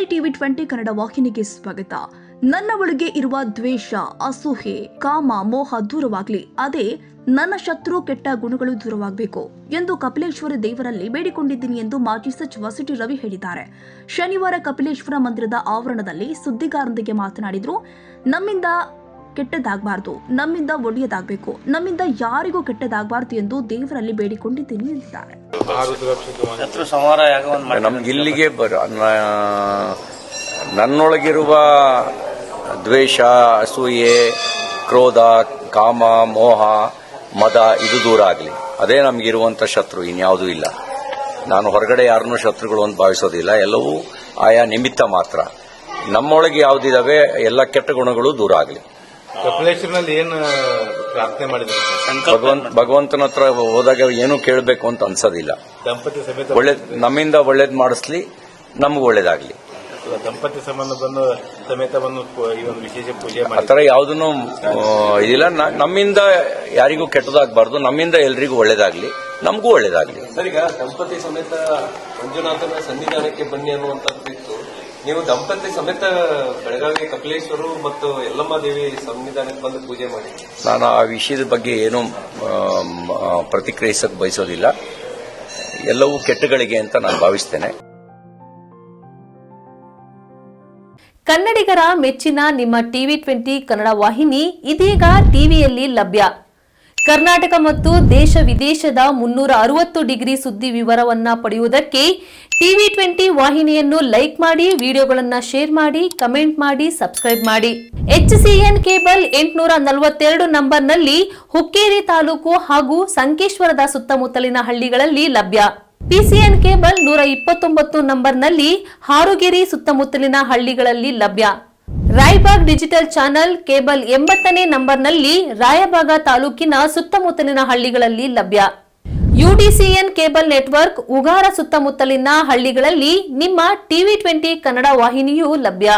ನಮಸ್ತೆ TV20 ಕನ್ನಡ ವಾಹಿನಿಗೆ ಸ್ವಾಗತ. ನನ್ನ ಒಳಗೆ ಇರುವ ದ್ವೇಷ, ಅಸೂಹೆ, ಕಾಮ, ಮೋಹ ದೂರವಾಗಲಿ. ಅದೇ ನನ್ನ ಶತ್ರು ಕೆಟ್ಟ ಗುಣಗಳು ದೂರವಾಗಬೇಕು ಎಂದು ಕಪಿಲೇಶ್ವರ ದೇವರಲ್ಲಿ ಬೇಡಿಕೊಂಡಿದ್ದೀನಿ ಎಂದು ಮಾಜಿ ಸಚಿವ ಸಿಟಿ ರವಿ ಹೇಳಿದ್ದಾರೆ. ಶನಿವಾರ ಕಪಿಲೇಶ್ವರ ಮಂದಿರದ ಆವರಣದಲ್ಲಿ ಸುದ್ದಿಗಾರರೊಂದಿಗೆ ಮಾತನಾಡಿದರು. ನಮ್ಮಿಂದ ಕೆಟ್ಟದಾಗಬಾರದು, ನಮ್ಮಿಂದ ಒಳ್ಳೆಯದಾಗಬೇಕು, ನಮ್ಮಿಂದ ಯಾರಿಗೂ ಕೆಟ್ಟದಾಗಬಾರದು ಎಂದು ದೇವರಲ್ಲಿ ಬೇಡಿಕೊಂಡಿದ್ದೀನಿ ಎಂದಿದ್ದಾರೆ. ನಮ್ಗೆ ಇಲ್ಲಿಗೆ ನನ್ನೊಳಗಿರುವ ದ್ವೇಷ, ಅಸೂಯೆ, ಕ್ರೋಧ, ಕಾಮ, ಮೋಹ, ಮದ ಇದು ದೂರ ಆಗಲಿ. ಅದೇ ನಮಗಿರುವಂಥ ಶತ್ರು, ಇನ್ಯಾವುದೂ ಇಲ್ಲ. ನಾನು ಹೊರಗಡೆ ಯಾರನ್ನೂ ಶತ್ರುಗಳು ಅಂತ ಭಾವಿಸೋದಿಲ್ಲ. ಎಲ್ಲವೂ ಆಯಾ ನಿಮಿತ್ತ ಮಾತ್ರ. ನಮ್ಮೊಳಗೆ ಯಾವುದಿದಾವೆ ಎಲ್ಲ ಕೆಟ್ಟ ಗುಣಗಳು ದೂರ ಆಗಲಿ. ಕಪಿಲೇಶ್ವರನಲ್ಲಿ ಏನು ಪ್ರಾರ್ಥನೆ ಮಾಡಿದ್ರೆ? ಭಗವಂತನ ಹತ್ರ ಹೋದಾಗ ಏನು ಕೇಳಬೇಕು ಅಂತ ಅನ್ಸೋದಿಲ್ಲ. ದಂಪತಿ ಸಮೇತ ನಮ್ಮಿಂದ ಒಳ್ಳೇದ್ ಮಾಡಿಸ್ಲಿ, ನಮ್ಗೆ ಒಳ್ಳೇದಾಗ್ಲಿ. ದಂಪತಿ ಸಮೇತ ಬಂದು ಈ ಒಂದು ವಿಶೇಷ ಪೂಜೆ ಆ ಥರ ಯಾವುದನ್ನು ಇದಿಲ್ಲ. ನಮ್ಮಿಂದ ಯಾರಿಗೂ ಕೆಟ್ಟದಾಗಬಾರ್ದು, ನಮ್ಮಿಂದ ಎಲ್ರಿಗೂ ಒಳ್ಳೇದಾಗ್ಲಿ, ನಮಗೂ ಒಳ್ಳೇದಾಗ್ಲಿ. ಸರ್, ಈಗ ದಂಪತಿ ಸಮೇತ ಮಂಜುನಾಥನ ಸನ್ನಿಧಾನಕ್ಕೆ ಬನ್ನಿ ಅನ್ನುವಂಥದ್ದು. ನೀವು ದಂಪತಿ ಸಮೇತ ಬೆಳಗಾವಿ ಕಪಿಲೇಶ್ವರು ಮತ್ತು ಯಲ್ಲಮ್ಮ ದೇವಿ ಸನ್ನಿಧಾನಕ್ಕೆ ಬಂದು ಪೂಜೆ ಮಾಡಿ. ನಾನು ಆ ವಿಷಯದ ಬಗ್ಗೆ ಏನೂ ಪ್ರತಿಕ್ರಿಯಿಸಕ್ಕೆ ಬಯಸೋದಿಲ್ಲ. ಎಲ್ಲವೂ ಕೆಟ್ಟಗಳಿಗೆ ಅಂತ ನಾನು ಭಾವಿಸ್ತೇನೆ. ಕನ್ನಡಿಗರ ಮೆಚ್ಚಿನ ನಿಮ್ಮ TV20 ಕನ್ನಡ ವಾಹಿನಿ ಇದೀಗ ಟಿವಿಯಲ್ಲಿ ಲಭ್ಯ. ಕರ್ನಾಟಕ ಮತ್ತು ದೇಶ ವಿದೇಶದ 360 ಡಿಗ್ರಿ ಸುದ್ದಿ ವಿವರವನ್ನ ಪಡೆಯುವುದಕ್ಕೆ TV20 ವಾಹಿನಿಯನ್ನು ಲೈಕ್ ಮಾಡಿ, ವಿಡಿಯೋಗಳನ್ನು ಶೇರ್ ಮಾಡಿ, ಕಮೆಂಟ್ ಮಾಡಿ, ಸಬ್ಸ್ಕ್ರೈಬ್ ಮಾಡಿ. HCN ಕೇಬಲ್ 842 ನಂಬರ್ನಲ್ಲಿ ಹುಕ್ಕೇರಿ ತಾಲೂಕು ಹಾಗೂ ಸಂಕೇಶ್ವರದ ಸುತ್ತಮುತ್ತಲಿನ ಹಳ್ಳಿಗಳಲ್ಲಿ ಲಭ್ಯ. PCN ಕೇಬಲ್ 129 ನಂಬರ್ನಲ್ಲಿ ಹಾರುಗೆರೆ ಸುತ್ತಮುತ್ತಲಿನ ಹಳ್ಳಿಗಳಲ್ಲಿ ಲಭ್ಯ. ರಾಯಬಾಗ್ ಡಿಜಿಟಲ್ ಚಾನೆಲ್ ಕೇಬಲ್ 80ನೇ ನಂಬರ್ನಲ್ಲಿ ರಾಯಬಾಗ ತಾಲೂಕಿನ ಸುತ್ತಮುತ್ತಲಿನ ಹಳ್ಳಿಗಳಲ್ಲಿ ಲಭ್ಯ. UDCN ಕೇಬಲ್ ನೆಟ್ವರ್ಕ್ ಉಗಾರ ಸುತ್ತಮುತ್ತಲಿನ ಹಳ್ಳಿಗಳಲ್ಲಿ ನಿಮ್ಮ TV20 ಕನ್ನಡ ವಾಹಿನಿಯೂ ಲಭ್ಯ.